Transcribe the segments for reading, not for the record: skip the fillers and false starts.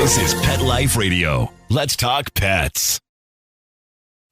This is Pet Life Radio. Let's talk pets.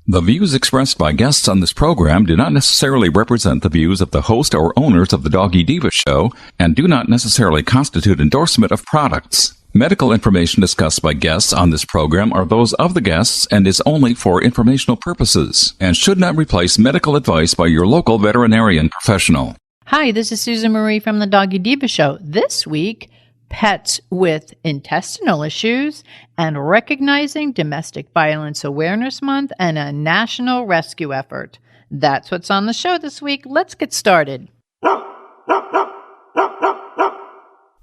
The views expressed by guests on this program do not necessarily represent the views of the host or owners of the Doggy Diva show and do not necessarily constitute endorsement of products. Medical information discussed by guests on this program are those of the guests and is only for informational purposes and should not replace medical advice by your local veterinarian professional. Hi, this is Susan Marie from the Doggy Diva show. This week, pets with intestinal issues and recognizing Domestic Violence Awareness Month and a national rescue effort. That's what's on the show this week. Let's get started.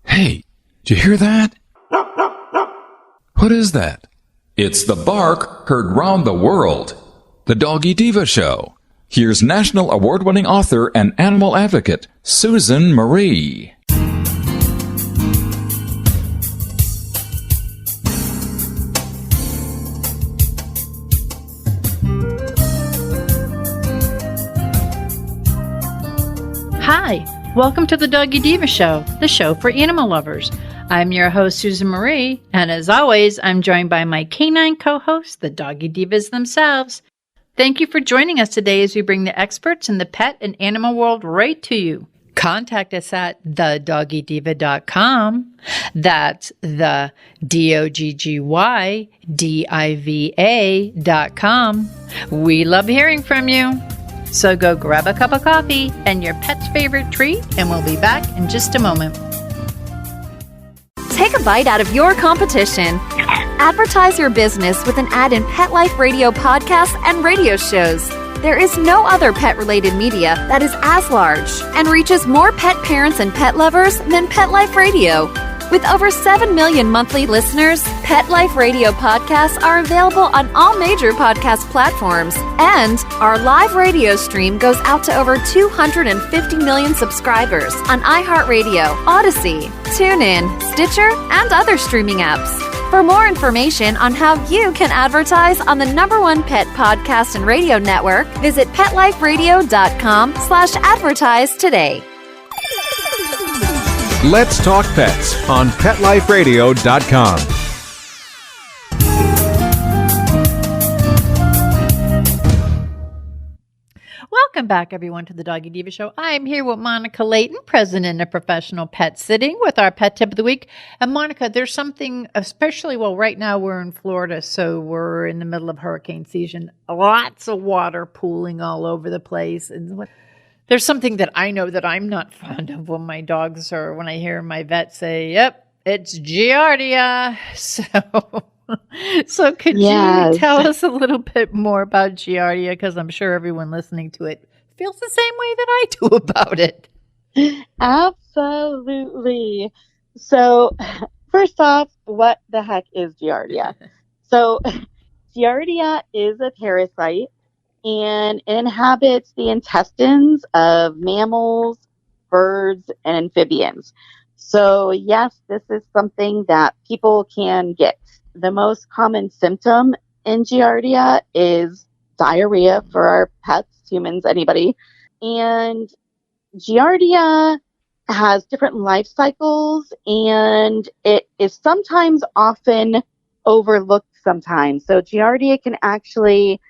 Hey, did you hear that? What is that? It's the bark heard round the world. The Doggy Diva show. Here's national award-winning author and animal advocate, Susan Marie. Hi, welcome to the Doggy Diva show, the show for animal lovers. I'm your host, Susan Marie, and as always, I'm joined by my canine co-hosts, the Doggy Divas themselves. Thank you for joining us today as we bring the experts in the pet and animal world right to you. Contact us at thedoggydiva.com. That's the DOGGYDIVA.com. We love hearing from you. So go grab a cup of coffee and your pet's favorite treat, and we'll be back in just a moment. Take a bite out of your competition. Advertise your business with an ad in Pet Life Radio podcasts and radio shows. There is no other pet-related media that is as large and reaches more pet parents and pet lovers than Pet Life Radio. With over 7 million monthly listeners, Pet Life Radio podcasts are available on all major podcast platforms, and our live radio stream goes out to over 250 million subscribers on iHeartRadio, Odyssey, TuneIn, Stitcher, and other streaming apps. For more information on how you can advertise on the #1 pet podcast and radio network, visit PetLifeRadio.com/advertise today. Let's Talk Pets on PetLifeRadio.com. Welcome back, everyone, to the Doggy Diva show. I'm here with Monica Leighton, president of Professional Pet Sitting, with our pet tip of the week. And Monica, there's something, especially, well, right now we're in Florida, so we're in the middle of hurricane season. Lots of water pooling all over the place. And there's something that I know that I'm not fond of when my dogs or when I hear my vet say, yep, it's Giardia. So could you tell us a little bit more about Giardia? Because I'm sure everyone listening to it feels the same way that I do about it. Absolutely. So first off, what the heck is Giardia? So Giardia is a parasite, and it inhabits the intestines of mammals, birds, and amphibians. So yes, this is something that people can get. The most common symptom in Giardia is diarrhea for our pets, humans, anybody. And Giardia has different life cycles, and it is sometimes often overlooked sometimes. So Giardia can actually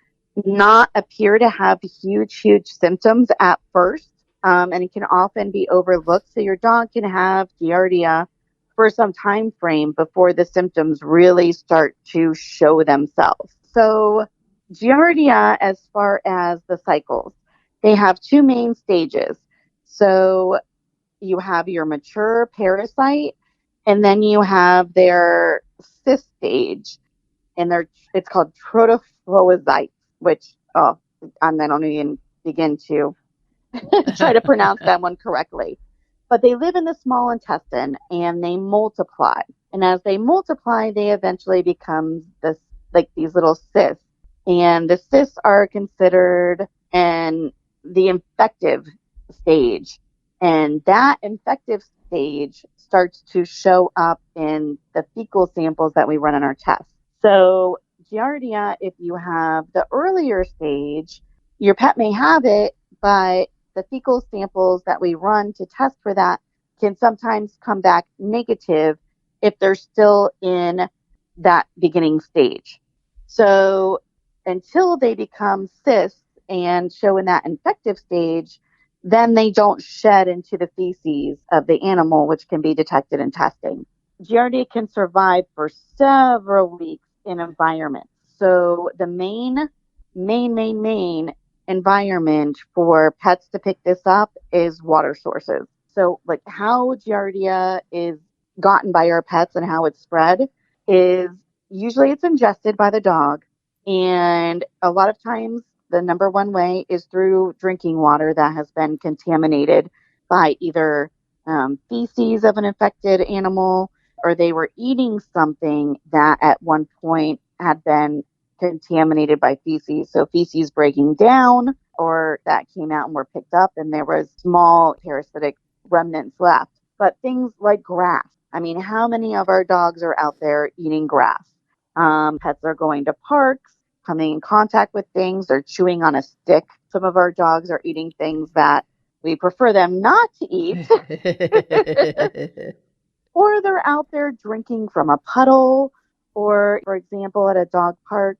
not appear to have huge symptoms at first, and it can often be overlooked. So your dog can have Giardia for some time frame before the symptoms really start to show themselves. So Giardia, as far as the cycles, they have two main stages. So you have your mature parasite, and then you have their cyst stage, and it's called protophozoites, which, and I don't even begin to try to pronounce that one correctly. But they live in the small intestine, and they multiply. And as they multiply, they eventually become these little cysts. And the cysts are considered in the infective stage. And that infective stage starts to show up in the fecal samples that we run on our tests. So Giardia, if you have the earlier stage, your pet may have it, but the fecal samples that we run to test for that can sometimes come back negative if they're still in that beginning stage. So until they become cysts and show in that infective stage, then they don't shed into the feces of the animal, which can be detected in testing. Giardia can survive for several weeks in environments. So the main environment for pets to pick this up is water sources. So like how Giardia is gotten by our pets and how it's spread is usually it's ingested by the dog. And a lot of times the number one way is through drinking water that has been contaminated by either feces of an infected animal, or they were eating something that at one point had been contaminated by feces. So feces breaking down, or that came out and were picked up and there was small parasitic remnants left. But things like grass. I mean, how many of our dogs are out there eating grass? Pets are going to parks, coming in contact with things. They're chewing on a stick. Some of our dogs are eating things that we prefer them not to eat. Or they're out there drinking from a puddle. Or, for example, at a dog park,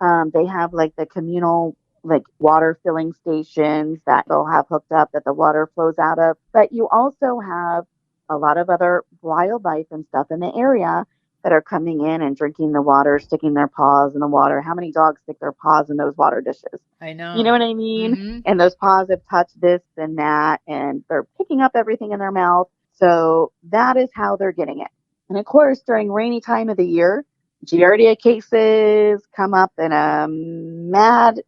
they have like the communal like water filling stations that they'll have hooked up that the water flows out of. But you also have a lot of other wildlife and stuff in the area that are coming in and drinking the water, sticking their paws in the water. How many dogs stick their paws in those water dishes? I know. You know what I mean? And those paws have touched this and that, and they're picking up everything in their mouth. So that is how they're getting it. And of course, during rainy time of the year, Giardia cases come up in a mad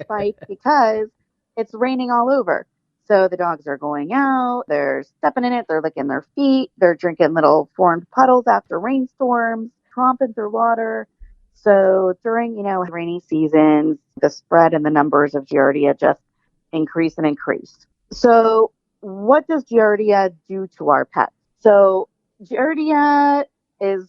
spike because it's raining all over. So the dogs are going out, they're stepping in it, they're licking their feet, they're drinking little formed puddles after rainstorms, tromping through water. So during, rainy seasons, the spread and the numbers of Giardia just increase and increase. So what does Giardia do to our pets? So Giardia is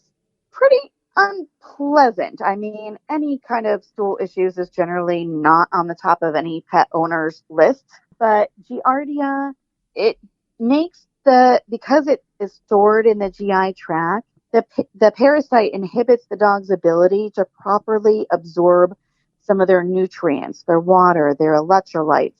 pretty unpleasant. I mean, any kind of stool issues is generally not on the top of any pet owner's list. But Giardia, it makes because it is stored in the GI tract, the parasite inhibits the dog's ability to properly absorb some of their nutrients, their water, their electrolytes,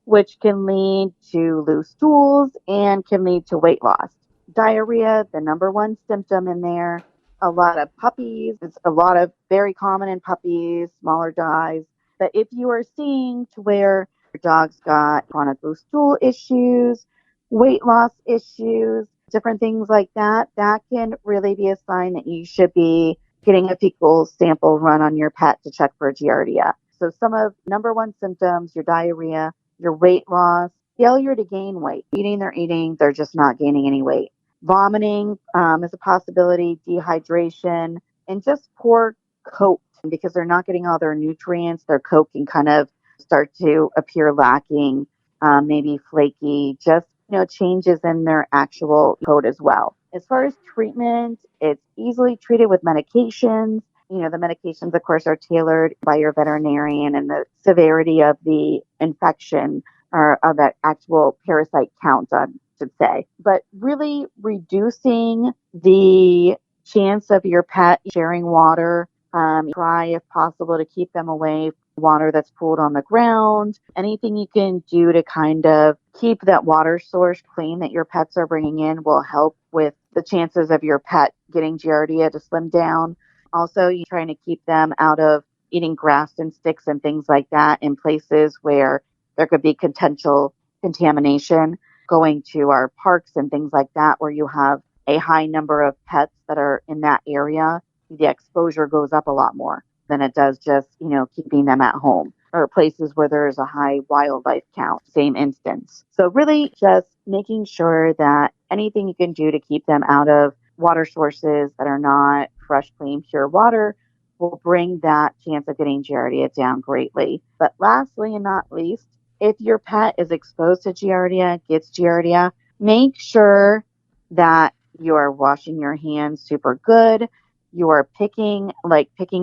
which can lead to loose stools and can lead to weight loss. Diarrhea, the number one symptom in there. A lot of puppies. It's a lot of very common in puppies, smaller dogs. But if you are seeing to where your dog's got chronic loose stool issues, weight loss issues, different things like that, that can really be a sign that you should be getting a fecal sample run on your pet to check for Giardia. So some of number one symptoms, your diarrhea, your weight loss, failure to gain weight. They're eating, they're just not gaining any weight. Vomiting is a possibility, dehydration, and just poor coat because they're not getting all their nutrients. Their coat can kind of start to appear lacking, maybe flaky, just changes in their actual coat as well. As far as treatment, it's easily treated with medications. The medications, of course, are tailored by your veterinarian, and the severity of the infection or of that actual parasite count, I should say. But really reducing the chance of your pet sharing water. Try, if possible, to keep them away from water that's pooled on the ground. Anything you can do to kind of keep that water source clean that your pets are bringing in will help with the chances of your pet getting Giardia to slim down. Also, you're trying to keep them out of eating grass and sticks and things like that in places where there could be potential contamination. Going to our parks and things like that where you have a high number of pets that are in that area, the exposure goes up a lot more than it does just, keeping them at home or places where there's a high wildlife count, same instance. So really just making sure that anything you can do to keep them out of water sources that are not fresh, clean, pure water will bring that chance of getting Giardia down greatly. But lastly and not least, if your pet is exposed to Giardia, gets Giardia, make sure that you are washing your hands super good. You are picking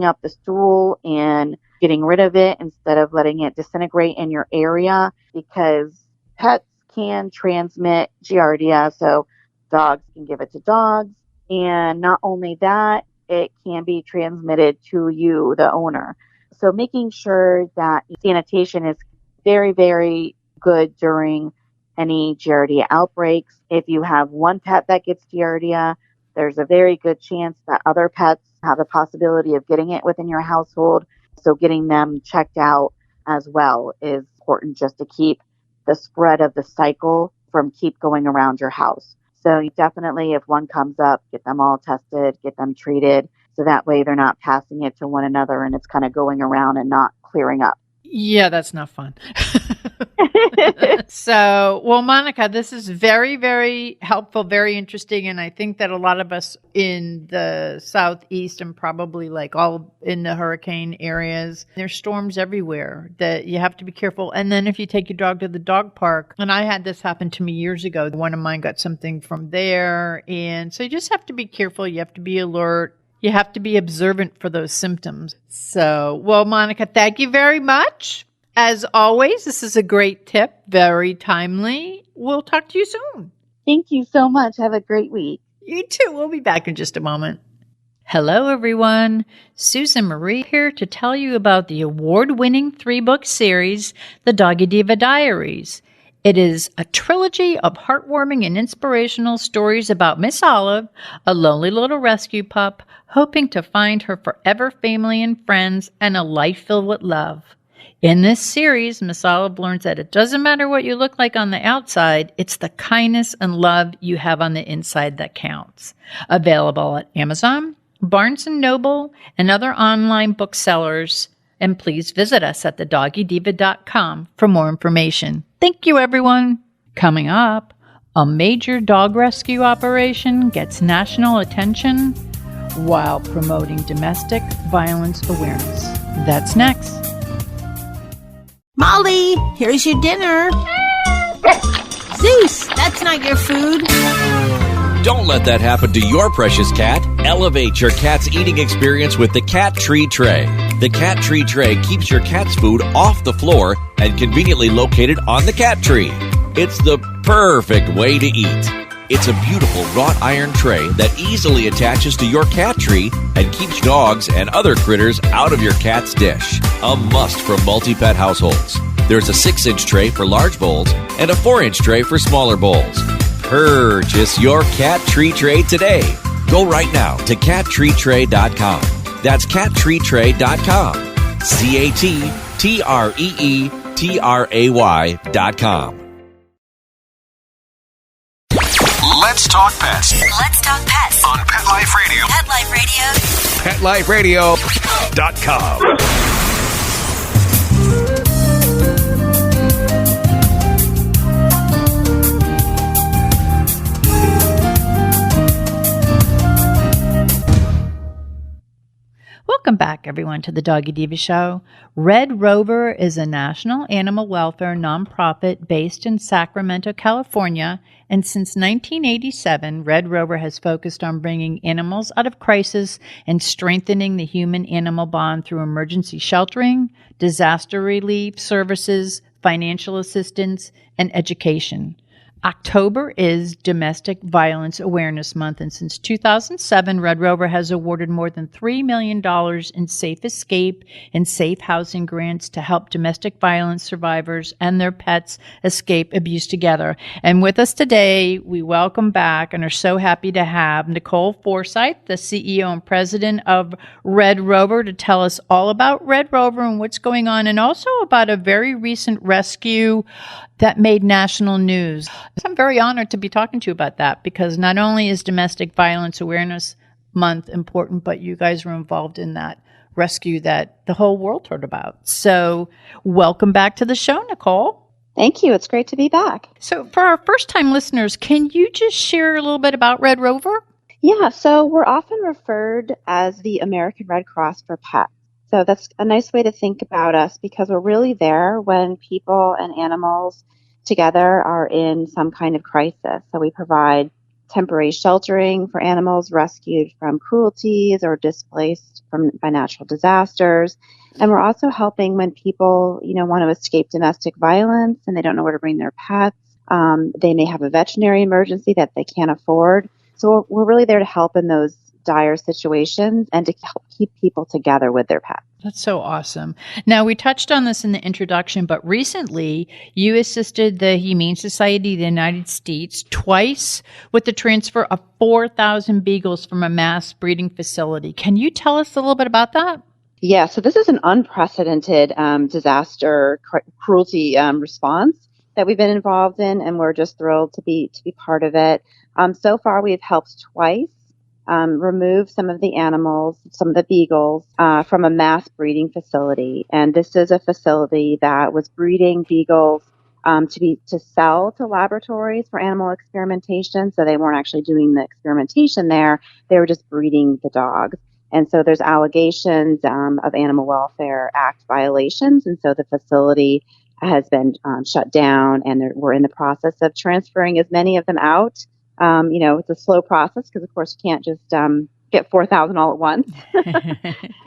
up the stool and getting rid of it instead of letting it disintegrate in your area, because pets can transmit Giardia. So dogs can give it to dogs. And not only that, it can be transmitted to you, the owner. So making sure that sanitation is very, very good during any Giardia outbreaks. If you have one pet that gets Giardia, there's a very good chance that other pets have the possibility of getting it within your household. So getting them checked out as well is important, just to keep the spread of the cycle from keep going around your house. So you definitely, if one comes up, get them all tested, get them treated. So that way they're not passing it to one another and it's kind of going around and not clearing up. Yeah, that's not fun. So, well, Monica, this is very, very helpful, very interesting. And I think that a lot of us in the Southeast and probably like all in the hurricane areas, there's storms everywhere that you have to be careful. And then if you take your dog to the dog park, and I had this happen to me years ago, one of mine got something from there. And so you just have to be careful. You have to be alert. You have to be observant for those symptoms. So, well, Monica, thank you very much. As always, this is a great tip, very timely. We'll talk to you soon. Thank you so much. Have a great week. You too. We'll be back in just a moment. Hello, everyone. Susan Marie here to tell you about the award-winning 3-book series, The Doggy Diva Diaries. It is a trilogy of heartwarming and inspirational stories about Miss Olive, a lonely little rescue pup, hoping to find her forever family and friends and a life filled with love. In this series, Miss Olive learns that it doesn't matter what you look like on the outside, it's the kindness and love you have on the inside that counts. Available at Amazon, Barnes & Noble, and other online booksellers. And please visit us at thedoggydiva.com for more information. Thank you, everyone. Coming up, a major dog rescue operation gets national attention while promoting domestic violence awareness. That's next. Molly, here's your dinner. Zeus, that's not your food. Don't let that happen to your precious cat. Elevate your cat's eating experience with the Cat Tree Tray. The Cat Tree Tray keeps your cat's food off the floor and conveniently located on the cat tree. It's the perfect way to eat. It's a beautiful wrought iron tray that easily attaches to your cat tree and keeps dogs and other critters out of your cat's dish. A must for multi-pet households. There's a 6-inch tray for large bowls and a 4-inch tray for smaller bowls. Purchase your Cat Tree Tray today. Go right now to cattreetray.com. That's cattreetray.com. cattreetray.com. Let's talk pets Let's talk pets on Pet Life Radio. Pet Life Radio. PetLifeRadio.com. Welcome back, everyone, to the Doggy Diva Show. RedRover is a national animal welfare nonprofit based in Sacramento, California, and since 1987, RedRover has focused on bringing animals out of crisis and strengthening the human-animal bond through emergency sheltering, disaster relief services, financial assistance, and education. October is Domestic Violence Awareness Month, and since 2007, RedRover has awarded more than $3 million in safe escape and safe housing grants to help domestic violence survivors and their pets escape abuse together. And with us today, we welcome back and are so happy to have Nicole Forsythe, the CEO and President of RedRover, to tell us all about RedRover and what's going on, and also about a very recent rescue that made national news. So I'm very honored to be talking to you about that, because not only is Domestic Violence Awareness Month important, but you guys were involved in that rescue that the whole world heard about. So welcome back to the show, Nicole. Thank you. It's great to be back. So for our first-time listeners, can you just share a little bit about RedRover? Yeah, so we're often referred as the American Red Cross for pets. So that's a nice way to think about us, because we're really there when people and animals together are in some kind of crisis. So we provide temporary sheltering for animals rescued from cruelties or displaced by natural disasters. And we're also helping when people, want to escape domestic violence and they don't know where to bring their pets. They may have a veterinary emergency that they can't afford. So we're really there to help in those dire situations and to help keep people together with their pets. That's so awesome. Now, we touched on this in the introduction, but recently you assisted the Humane Society of the United States twice with the transfer of 4,000 beagles from a mass breeding facility. Can you tell us a little bit about that? Yeah, so this is an unprecedented disaster cruelty response that we've been involved in, and we're just thrilled to be part of it. So far, we've helped twice remove some of the animals, some of the beagles, from a mass breeding facility. And this is a facility that was breeding beagles to sell to laboratories for animal experimentation. So they weren't actually doing the experimentation there; they were just breeding the dogs. And so there's allegations of Animal Welfare Act violations, and so the facility has been shut down, and we're in the process of transferring as many of them out. It's a slow process because, of course, you can't just get 4,000 all at once.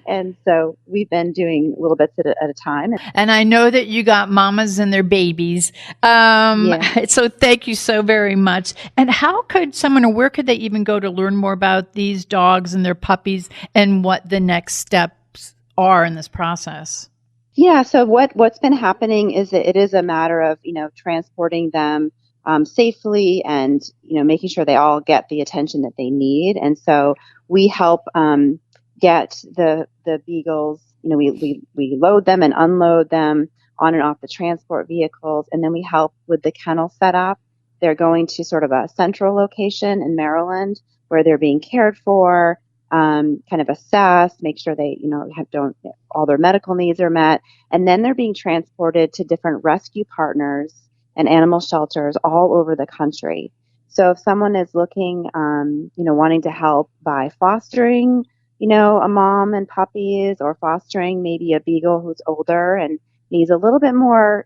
And so we've been doing little bits at a time. And I know that you got mamas and their babies. So thank you so very much. And how could someone, or where could they even go to learn more about these dogs and their puppies and what the next steps are in this process? Yeah, so what's been happening is that it is a matter of, transporting them safely and, making sure they all get the attention that they need. And so we help get the beagles, we load them and unload them on and off the transport vehicles. And then we help with the kennel setup. They're going to sort of a central location in Maryland where they're being cared for, kind of assessed, make sure they, all their medical needs are met. And then they're being transported to different rescue partners and animal shelters all over the country. So if someone is looking, wanting to help by fostering, a mom and puppies, or fostering maybe a beagle who's older and needs a little bit more,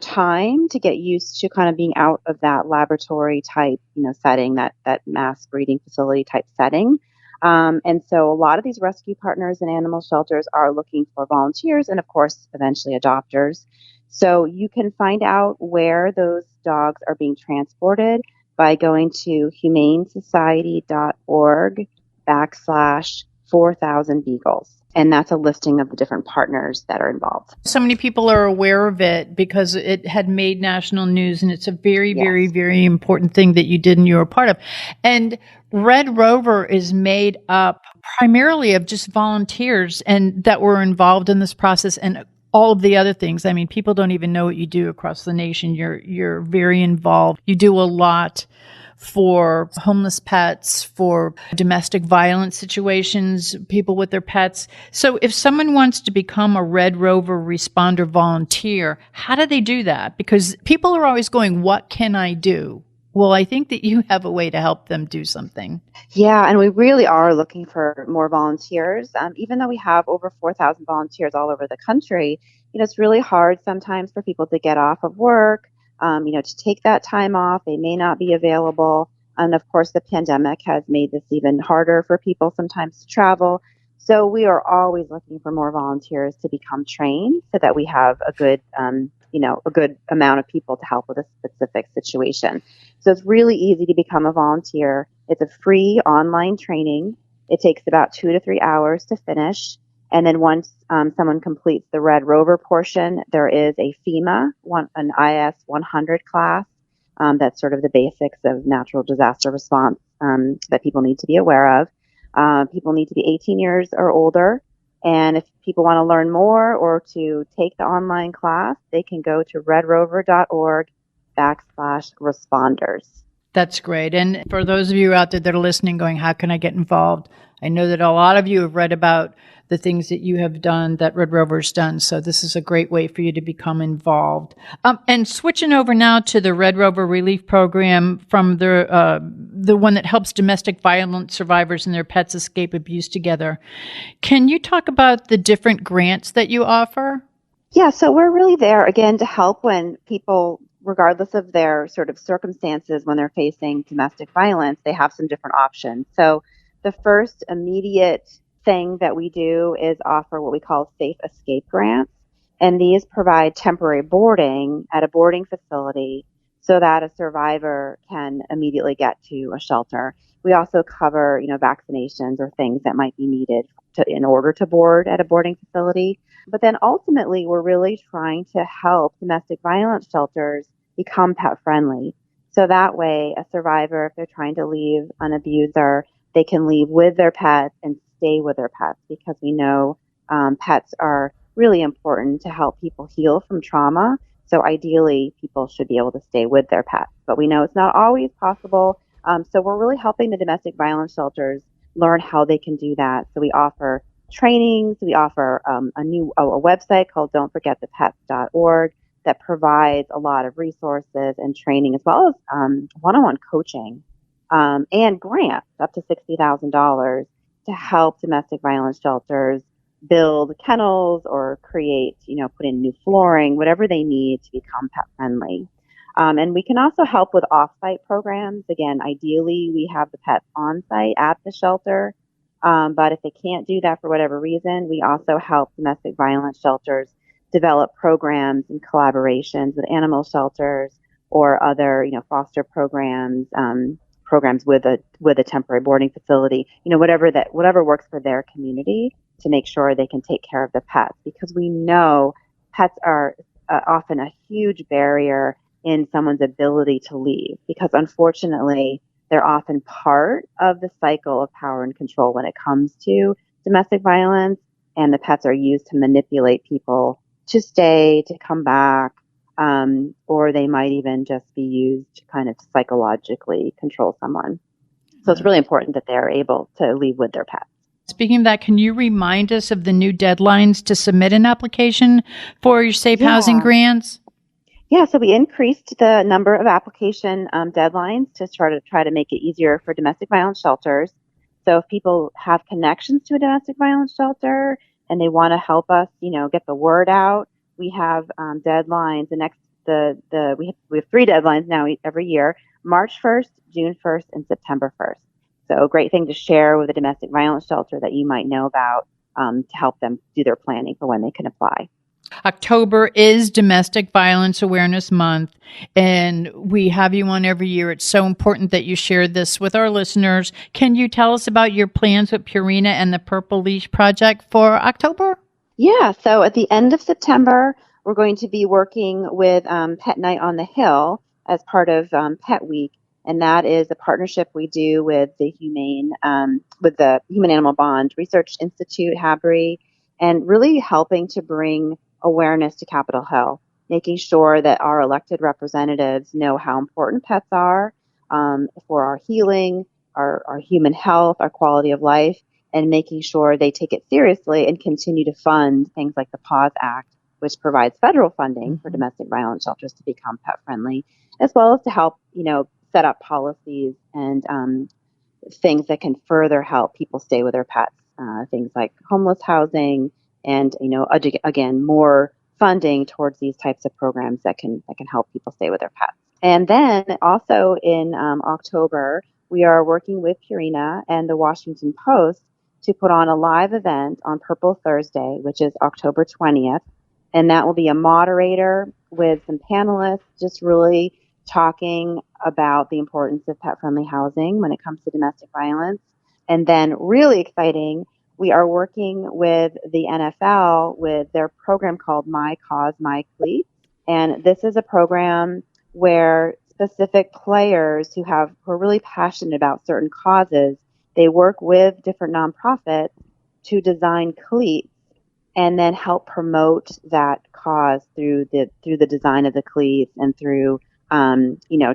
time to get used to kind of being out of that laboratory type, setting, that mass breeding facility type setting. And so a lot of these rescue partners and animal shelters are looking for volunteers and, of course, eventually adopters. So you can find out where those dogs are being transported by going to humanesociety.org/4,000 beagles. And that's a listing of the different partners that are involved. So many people are aware of it because it had made national news, and it's a very, very, very important thing that you did and you were a part of. And RedRover is made up primarily of just volunteers and that were involved in this process and all of the other things. I mean, people don't even know what you do across the nation. You're very involved. You do a lot for homeless pets, for domestic violence situations, people with their pets. So if someone wants to become a RedRover responder volunteer, how do they do that? Because people are always going, what can I do? Well, I think that you have a way to help them do something. Yeah, and we really are looking for more volunteers. Even though we have over 4,000 volunteers all over the country, it's really hard sometimes for people to get off of work, to take that time off. They may not be available. And of course, the pandemic has made this even harder for people sometimes to travel. So we are always looking for more volunteers to become trained so that we have a good amount of people to help with a specific situation. So it's really easy to become a volunteer. It's a free online training. It takes about 2 to 3 hours to finish. And then once someone completes the RedRover portion, there is a FEMA, an IS 100 class. That's sort of the basics of natural disaster response that people need to be aware of. People need to be 18 years or older. And if people want to learn more or to take the online class, they can go to redrover.org/responders. That's great. And for those of you out there that are listening going, how can I get involved? I know that a lot of you have read about the things that you have done, that RedRover's done. So this is a great way for you to become involved. And switching over now to the RedRover Relief Program from the one that helps domestic violence survivors and their pets escape abuse together. Can you talk about the different grants that you offer? Yeah, so we're really there, again, to help when people, regardless of their sort of circumstances, when they're facing domestic violence, they have some different options. So the first immediate thing that we do is offer what we call safe escape grants. And these provide temporary boarding at a boarding facility so that a survivor can immediately get to a shelter. We also cover, vaccinations or things that might be needed in order to board at a boarding facility. But then ultimately, we're really trying to help domestic violence shelters become pet friendly. So that way, a survivor, if they're trying to leave an abuser, they can leave with their pets and stay with their pets, because we know pets are really important to help people heal from trauma. So ideally, people should be able to stay with their pets. But we know it's not always possible. So we're really helping the domestic violence shelters learn how they can do that. So we offer trainings. We offer a website called don'tforgetthepets.org that provides a lot of resources and training, as well as one-on-one coaching and grants up to $60,000 to help domestic violence shelters build kennels or create, put in new flooring, whatever they need to become pet friendly. And we can also help with off-site programs. Again, ideally, we have the pets on-site at the shelter. But if they can't do that for whatever reason, we also help domestic violence shelters develop programs and collaborations with animal shelters or other, foster programs, programs with a temporary boarding facility, whatever works for their community, to make sure they can take care of the pets, because we know pets are often a huge barrier in someone's ability to leave, because unfortunately they're often part of the cycle of power and control when it comes to domestic violence, and the pets are used to manipulate people to stay, to come back, or they might even just be used to kind of psychologically control someone. So it's really important that they're able to leave with their pets. Speaking of that, can you remind us of the new deadlines to submit an application for your safe housing grants? Yeah, so we increased the number of application deadlines to try to make it easier for domestic violence shelters. So if people have connections to a domestic violence shelter and they want to help us, get the word out, we have deadlines. We have 3 deadlines now every year: March 1st, June 1st, and September 1st. So a great thing to share with a domestic violence shelter that you might know about to help them do their planning for when they can apply. October is Domestic Violence Awareness Month, and we have you on every year. It's so important that you share this with our listeners. Can you tell us about your plans with Purina and the Purple Leash Project for October? Yeah, so at the end of September, we're going to be working with Pet Night on the Hill as part of Pet Week, and that is a partnership we do with the Human Animal Bond Research Institute, HABRI, and really helping to bring awareness to Capitol Hill, making sure that our elected representatives know how important pets are for our healing, our human health, our quality of life, and making sure they take it seriously and continue to fund things like the PAWS Act, which provides federal funding for domestic violence shelters to become pet friendly, as well as to help, set up policies and things that can further help people stay with their pets, things like homeless housing, and again, more funding towards these types of programs that can help people stay with their pets. And then also in October, we are working with Purina and the Washington Post to put on a live event on Purple Thursday, which is October 20th. And that will be a moderator with some panelists just really talking about the importance of pet-friendly housing when it comes to domestic violence. And then really exciting, we are working with the NFL with their program called My Cause, My Cleats. And this is a program where specific players who are really passionate about certain causes, they work with different nonprofits to design cleats and then help promote that cause through the design of the cleats and through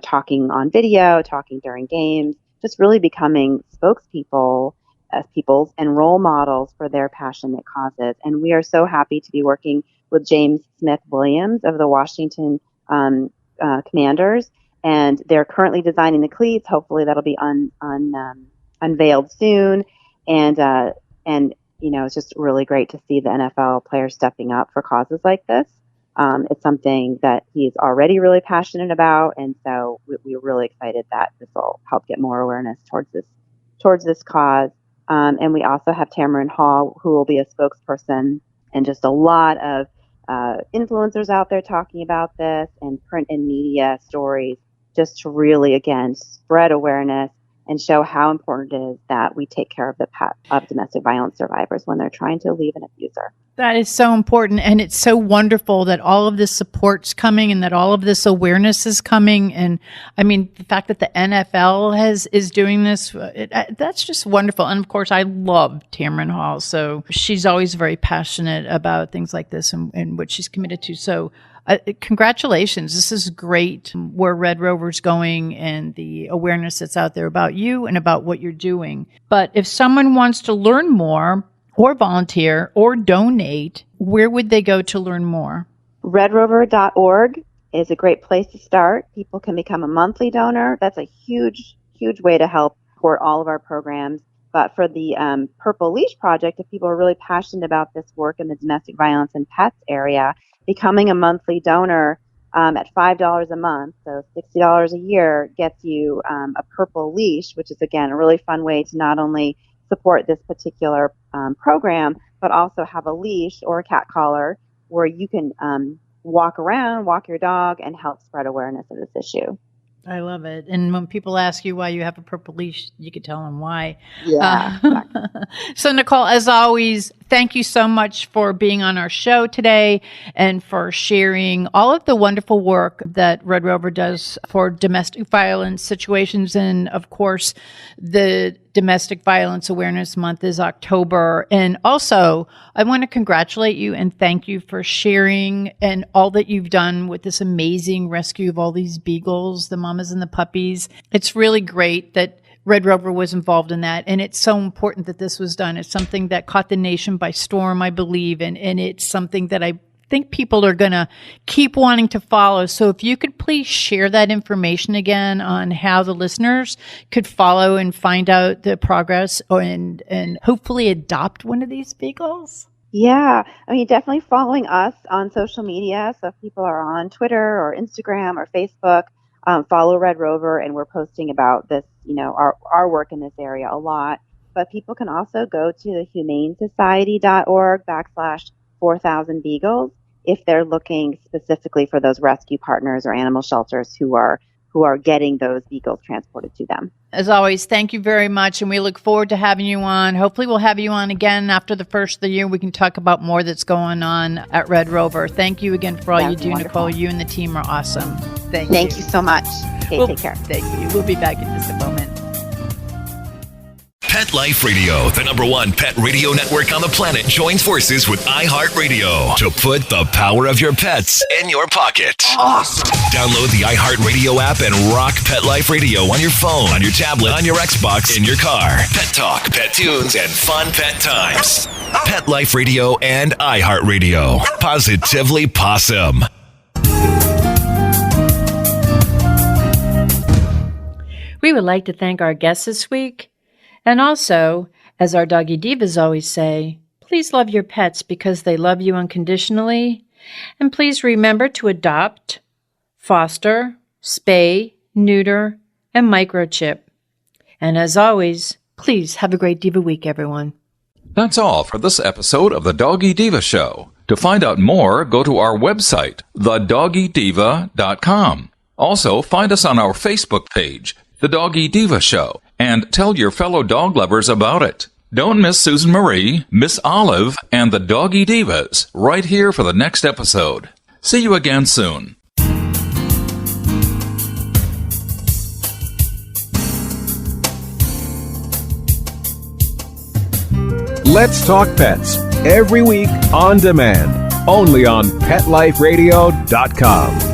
talking on video, talking during games, just really becoming spokespeople as peoples and role models for their passionate causes. And we are so happy to be working with James Smith Williams of the Washington Commanders, and they're currently designing the cleats. Hopefully that'll be unveiled soon. And it's just really great to see the NFL players stepping up for causes like this. It's something that he's already really passionate about, and so we're really excited that this will help get more awareness towards this cause. And we also have Tamron Hall, who will be a spokesperson, and just a lot of influencers out there talking about this, and print and media stories, just to really, again, spread awareness and show how important it is that we take care of the pet of domestic violence survivors when they're trying to leave an abuser. That is so important. And it's so wonderful that all of this support's coming and that all of this awareness is coming. And I mean, the fact that the NFL is doing this, that's just wonderful. And of course, I love Tamron Hall. So she's always very passionate about things like this and what she's committed to. So congratulations. This is great where Red Rover's going and the awareness that's out there about you and about what you're doing. But if someone wants to learn more or volunteer or donate, where would they go to learn more? RedRover.org is a great place to start. People can become a monthly donor. That's a huge, huge way to help support all of our programs. But for the Purple Leash Project, if people are really passionate about this work in the domestic violence and pets area, becoming a monthly donor at $5 a month, so $60 a year, gets you a Purple Leash, which is, again, a really fun way to not only support this particular program, but also have a leash or a cat collar where you can walk your dog, and help spread awareness of this issue. I love it. And when people ask you why you have a purple leash, you can tell them why. Yeah. Exactly. So, Nicole, as always, thank you so much for being on our show today and for sharing all of the wonderful work that Red Rover does for domestic violence situations. And, of course, the Domestic Violence Awareness Month is October. And also, I want to congratulate you and thank you for sharing and all that you've done with this amazing rescue of all these beagles, the mamas and the puppies. It's really great that Red Rover was involved in that. And it's so important that this was done. It's something that caught the nation by storm, I believe. And it's something that I think people are going to keep wanting to follow. So if you could please share that information again on how the listeners could follow and find out the progress and hopefully adopt one of these beagles. Yeah, I mean, definitely following us on social media. So if people are on Twitter or Instagram or Facebook, follow Red Rover, and we're posting about this, our work in this area a lot. But people can also go to the humanesociety.org/4,000 beagles if they're looking specifically for those rescue partners or animal shelters who are getting those beagles transported to them. As always, thank you very much, and we look forward to having you on. Hopefully we'll have you on again after the first of the year. We can talk about more that's going on at Red Rover. Thank you again for all you do, wonderful. Nicole. You and the team are awesome. Thank you so much. Okay, take care. Thank you. We'll be back in just a moment. Pet Life Radio, the #1 pet radio network on the planet, joins forces with iHeartRadio to put the power of your pets in your pocket. Awesome. Download the iHeartRadio app and rock Pet Life Radio on your phone, on your tablet, on your Xbox, in your car. Pet talk, pet tunes, and fun pet times. Pet Life Radio and iHeartRadio. Positively Possum. We would like to thank our guests this week. And also, as our doggy divas always say, please love your pets because they love you unconditionally. And please remember to adopt, foster, spay, neuter, and microchip. And as always, please have a great Diva week, everyone. That's all for this episode of The Doggy Diva Show. To find out more, go to our website, thedoggydiva.com. Also, find us on our Facebook page, The Doggy Diva Show, and tell your fellow dog lovers about it. Don't miss Susan Marie, Miss Olive, and the Doggy Divas right here for the next episode. See you again soon. Let's Talk Pets, every week on demand, only on PetLifeRadio.com.